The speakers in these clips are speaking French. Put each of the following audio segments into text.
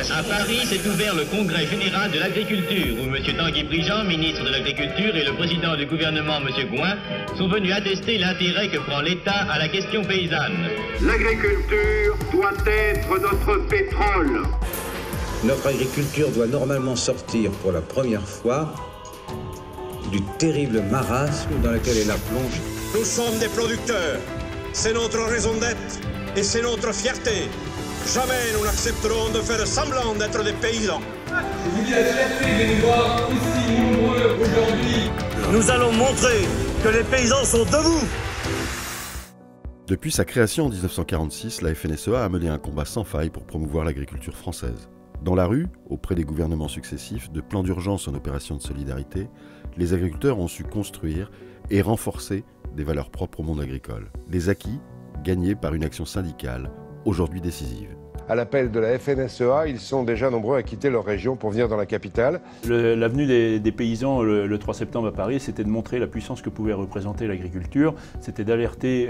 À Paris s'est ouvert le congrès général de l'agriculture où M. Tanguy Prigent, ministre de l'Agriculture, et le président du gouvernement, M. Gouin, sont venus attester l'intérêt que prend l'État à la question paysanne. L'agriculture doit être notre pétrole. Notre agriculture doit normalement sortir pour la première fois du terrible marasme dans lequel elle a plongé. Nous sommes des producteurs. C'est notre raison d'être et c'est notre fierté. Jamais nous n'accepterons de faire semblant d'être des paysans. Je vous dis la fierté de nous voir ici nombreux aujourd'hui. Nous allons montrer que les paysans sont debout. Depuis sa création en 1946, la FNSEA a mené un combat sans faille pour promouvoir l'agriculture française. Dans la rue, auprès des gouvernements successifs, de plans d'urgence en opérations de solidarité, les agriculteurs ont su construire et renforcer des valeurs propres au monde agricole. Des acquis gagnés par une action syndicale, aujourd'hui décisive. À l'appel de la FNSEA, ils sont déjà nombreux à quitter leur région pour venir dans la capitale. L'avenue des paysans le 3 septembre à Paris, c'était de montrer la puissance que pouvait représenter l'agriculture, c'était d'alerter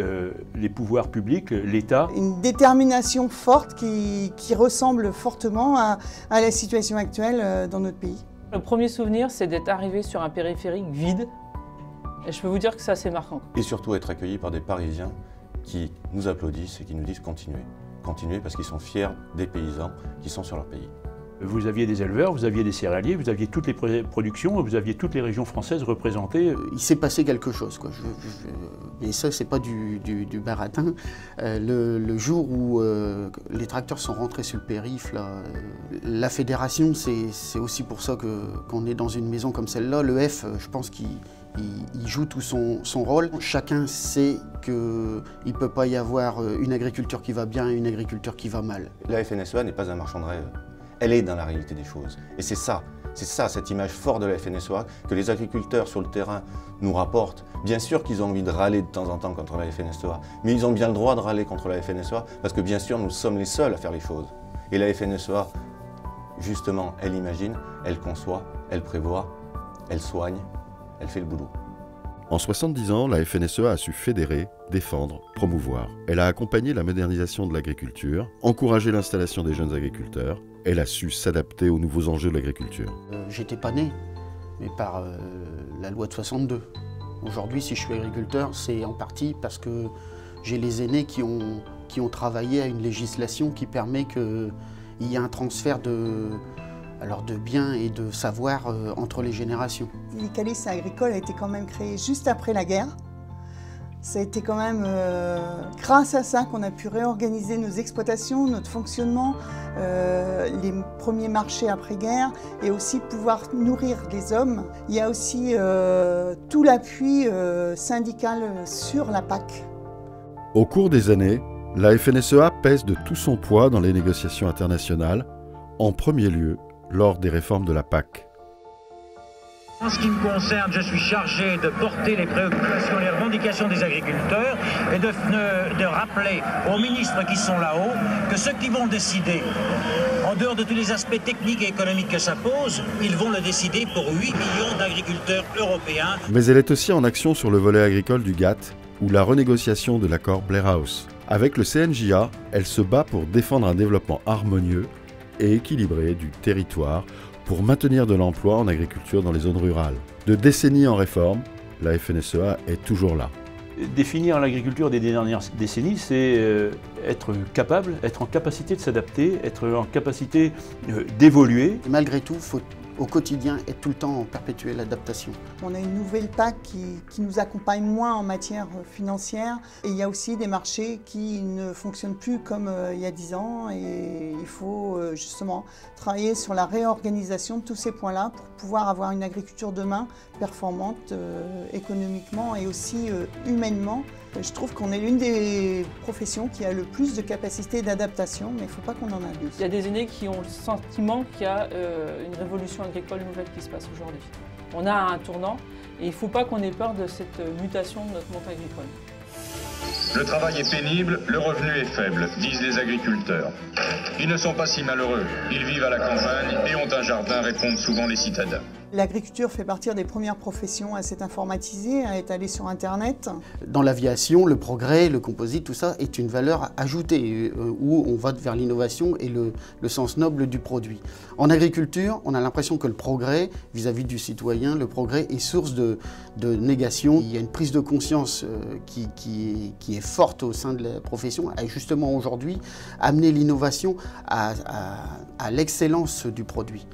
les pouvoirs publics, l'État. Une détermination forte qui ressemble fortement à la situation actuelle dans notre pays. Le premier souvenir, c'est d'être arrivé sur un périphérique vide. Et je peux vous dire que ça, c'est marquant. Et surtout être accueilli par des Parisiens qui nous applaudissent et qui nous disent continuez. Continuer parce qu'ils sont fiers des paysans qui sont sur leur pays. Vous aviez des éleveurs, vous aviez des céréaliers, vous aviez toutes les productions, vous aviez toutes les régions françaises représentées. Il s'est passé quelque chose, quoi. Et ça, c'est pas du baratin. Le jour où les tracteurs sont rentrés sur le périph', là, la fédération, c'est aussi pour ça qu'on est dans une maison comme celle-là. Le F, je pense qu'il joue tout son rôle. Chacun sait qu'il ne peut pas y avoir une agriculture qui va bien et une agriculture qui va mal. La FNSEA n'est pas un marchand de rêve. Elle est dans la réalité des choses. Et c'est ça, cette image forte de la FNSEA que les agriculteurs sur le terrain nous rapportent. Bien sûr qu'ils ont envie de râler de temps en temps contre la FNSEA, mais ils ont bien le droit de râler contre la FNSEA parce que bien sûr nous sommes les seuls à faire les choses. Et la FNSEA, justement, elle imagine, elle conçoit, elle prévoit, elle soigne, elle fait le boulot. En 70 ans, la FNSEA a su fédérer, défendre, promouvoir. Elle a accompagné la modernisation de l'agriculture, encouragé l'installation des jeunes agriculteurs. Elle a su s'adapter aux nouveaux enjeux de l'agriculture. J'étais pas né, mais par la loi de 62. Aujourd'hui, si je suis agriculteur, c'est en partie parce que j'ai les aînés qui ont travaillé à une législation qui permet qu'il y ait un transfert de biens et de savoir entre les générations. L'ICALIS agricole a été quand même créé juste après la guerre. Ça a été quand même grâce à ça qu'on a pu réorganiser nos exploitations, notre fonctionnement, les premiers marchés après-guerre et aussi pouvoir nourrir les hommes. Il y a aussi tout l'appui syndical sur la PAC. Au cours des années, la FNSEA pèse de tout son poids dans les négociations internationales, en premier lieu lors des réformes de la PAC. En ce qui me concerne, je suis chargé de porter les préoccupations et les revendications des agriculteurs et de rappeler aux ministres qui sont là-haut que ceux qui vont décider, en dehors de tous les aspects techniques et économiques que ça pose, ils vont le décider pour 8 millions d'agriculteurs européens. Mais elle est aussi en action sur le volet agricole du GATT ou la renégociation de l'accord Blair House. Avec le CNJA, elle se bat pour défendre un développement harmonieux et équilibré du territoire pour maintenir de l'emploi en agriculture dans les zones rurales. De décennies en réforme, la FNSEA est toujours là. Définir l'agriculture des dernières décennies, c'est être en capacité de s'adapter, être en capacité d'évoluer. Malgré tout, il faut au quotidien être tout le temps en perpétuelle adaptation. On a une nouvelle PAC qui nous accompagne moins en matière financière et il y a aussi des marchés qui ne fonctionnent plus comme il y a 10 ans et il faut justement travailler sur la réorganisation de tous ces points-là pour pouvoir avoir une agriculture demain performante économiquement et aussi humainement. Je trouve qu'on est l'une des professions qui a le plus de capacité d'adaptation, mais il ne faut pas qu'on en abuse. Il y a des aînés qui ont le sentiment qu'il y a une révolution agricole nouvelle qui se passe aujourd'hui. On a un tournant et il ne faut pas qu'on ait peur de cette mutation de notre monde agricole. Le travail est pénible, le revenu est faible, disent les agriculteurs. Ils ne sont pas si malheureux, ils vivent à la campagne et ont un jardin, répondent souvent les citadins. L'agriculture fait partie des premières professions à s'être informatisée, à être allée sur Internet. Dans l'aviation, le progrès, le composite, tout ça est une valeur ajoutée, où on va vers l'innovation et le sens noble du produit. En agriculture, on a l'impression que le progrès, vis-à-vis du citoyen, le progrès est source de négation. Il y a une prise de conscience qui est forte au sein de la profession, à justement aujourd'hui amener l'innovation à l'excellence du produit.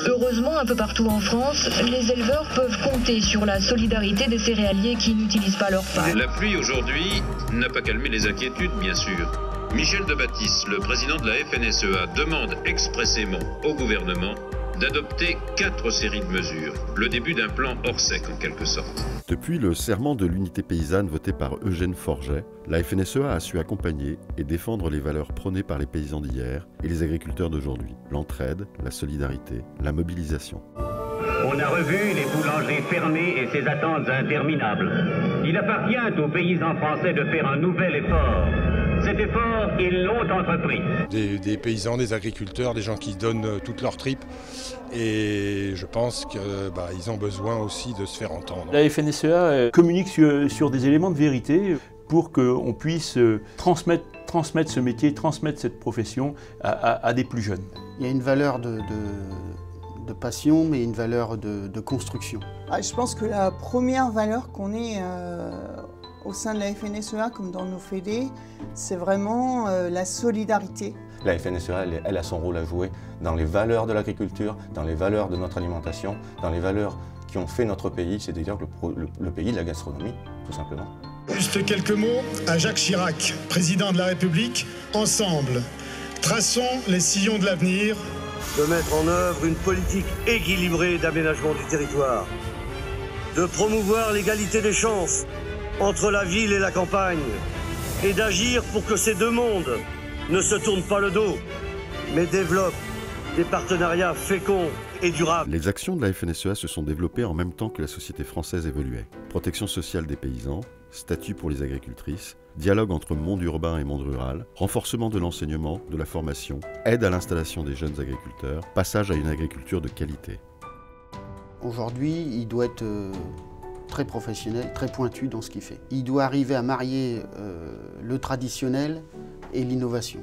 Heureusement, un peu partout en France, les éleveurs peuvent compter sur la solidarité des céréaliers qui n'utilisent pas leur paille. La pluie aujourd'hui n'a pas calmé les inquiétudes, bien sûr. Michel Debatisse, le président de la FNSEA, demande expressément au gouvernement d'adopter 4 séries de mesures, le début d'un plan hors sec en quelque sorte. Depuis le serment de l'unité paysanne voté par Eugène Forget, la FNSEA a su accompagner et défendre les valeurs prônées par les paysans d'hier et les agriculteurs d'aujourd'hui. L'entraide, la solidarité, la mobilisation. On a revu les boulangeries fermées et ses attentes interminables. Il appartient aux paysans français de faire un nouvel effort. Cet effort, ils l'ont entrepris. Des paysans, des agriculteurs, des gens qui donnent toute leur tripe. Et je pense qu'ils ont besoin aussi de se faire entendre. La FNSEA communique sur des éléments de vérité pour qu'on puisse transmettre ce métier, transmettre cette profession à des plus jeunes. Il y a une valeur de passion, mais une valeur de construction. Je pense que la première valeur qu'on ait au sein de la FNSEA, comme dans nos fédés, c'est vraiment la solidarité. La FNSEA, elle a son rôle à jouer dans les valeurs de l'agriculture, dans les valeurs de notre alimentation, dans les valeurs qui ont fait notre pays, c'est-à-dire le pays de la gastronomie, tout simplement. Juste quelques mots à Jacques Chirac, président de la République. Ensemble, traçons les sillons de l'avenir. De mettre en œuvre une politique équilibrée d'aménagement du territoire, de promouvoir l'égalité des chances entre la ville et la campagne, et d'agir pour que ces deux mondes ne se tournent pas le dos, mais développent des partenariats féconds et durables. Les actions de la FNSEA se sont développées en même temps que la société française évoluait. Protection sociale des paysans, statut pour les agricultrices, dialogue entre monde urbain et monde rural, renforcement de l'enseignement, de la formation, aide à l'installation des jeunes agriculteurs, passage à une agriculture de qualité. Aujourd'hui, il doit être très professionnel, très pointu dans ce qu'il fait. Il doit arriver à marier le traditionnel et l'innovation.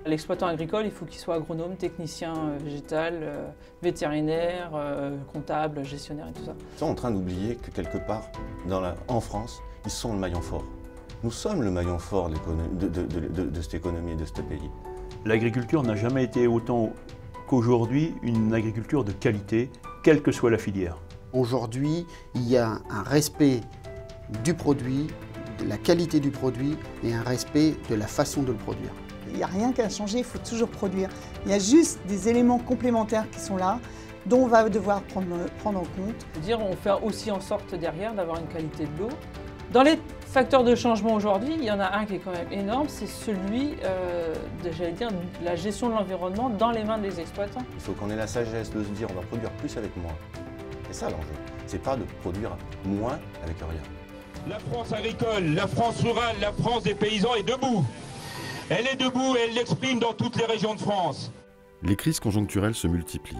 L'exploitant agricole, il faut qu'il soit agronome, technicien végétal, vétérinaire, comptable, gestionnaire et tout ça. Ils sont en train d'oublier que quelque part, en France, ils sont le maillon fort. Nous sommes le maillon fort de cette économie et de ce pays. L'agriculture n'a jamais été autant qu'aujourd'hui une agriculture de qualité, quelle que soit la filière. Aujourd'hui, il y a un respect du produit, de la qualité du produit et un respect de la façon de le produire. Il n'y a rien qu'à changer, il faut toujours produire. Il y a juste des éléments complémentaires qui sont là, dont on va devoir prendre en compte. On fait aussi en sorte derrière d'avoir une qualité de l'eau. Dans les facteurs de changement aujourd'hui, il y en a un qui est quand même énorme, c'est celui de la gestion de l'environnement dans les mains des exploitants. Il faut qu'on ait la sagesse de se dire on va produire plus avec moins. C'est ça l'enjeu. C'est pas de produire moins avec rien. La France agricole, la France rurale, la France des paysans est debout. Elle est debout et elle l'exprime dans toutes les régions de France. Les crises conjoncturelles se multiplient.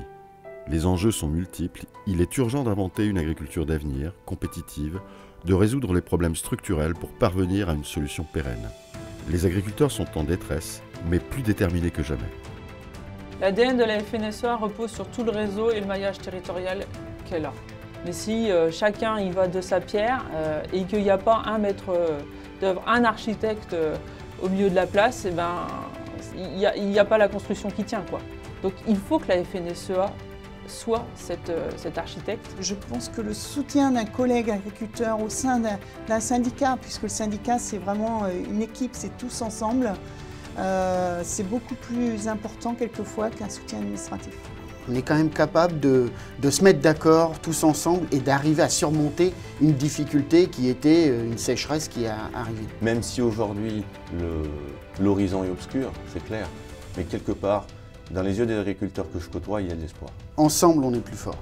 Les enjeux sont multiples. Il est urgent d'inventer une agriculture d'avenir, compétitive, de résoudre les problèmes structurels pour parvenir à une solution pérenne. Les agriculteurs sont en détresse, mais plus déterminés que jamais. L'ADN de la FNSEA repose sur tout le réseau et le maillage territorial qu'elle a. Mais si chacun y va de sa pierre et qu'il n'y a pas un maître d'œuvre, un architecte au milieu de la place, il n'y a pas la construction qui tient, quoi. Donc il faut que la FNSEA soit cet architecte. Je pense que le soutien d'un collègue agriculteur au sein d'un syndicat, puisque le syndicat c'est vraiment une équipe, c'est tous ensemble, c'est beaucoup plus important quelquefois qu'un soutien administratif. On est quand même capable de se mettre d'accord tous ensemble et d'arriver à surmonter une difficulté qui était une sécheresse qui est arrivée. Même si aujourd'hui l'horizon est obscur, c'est clair, mais quelque part, dans les yeux des agriculteurs que je côtoie, il y a de l'espoir. Ensemble, on est plus fort.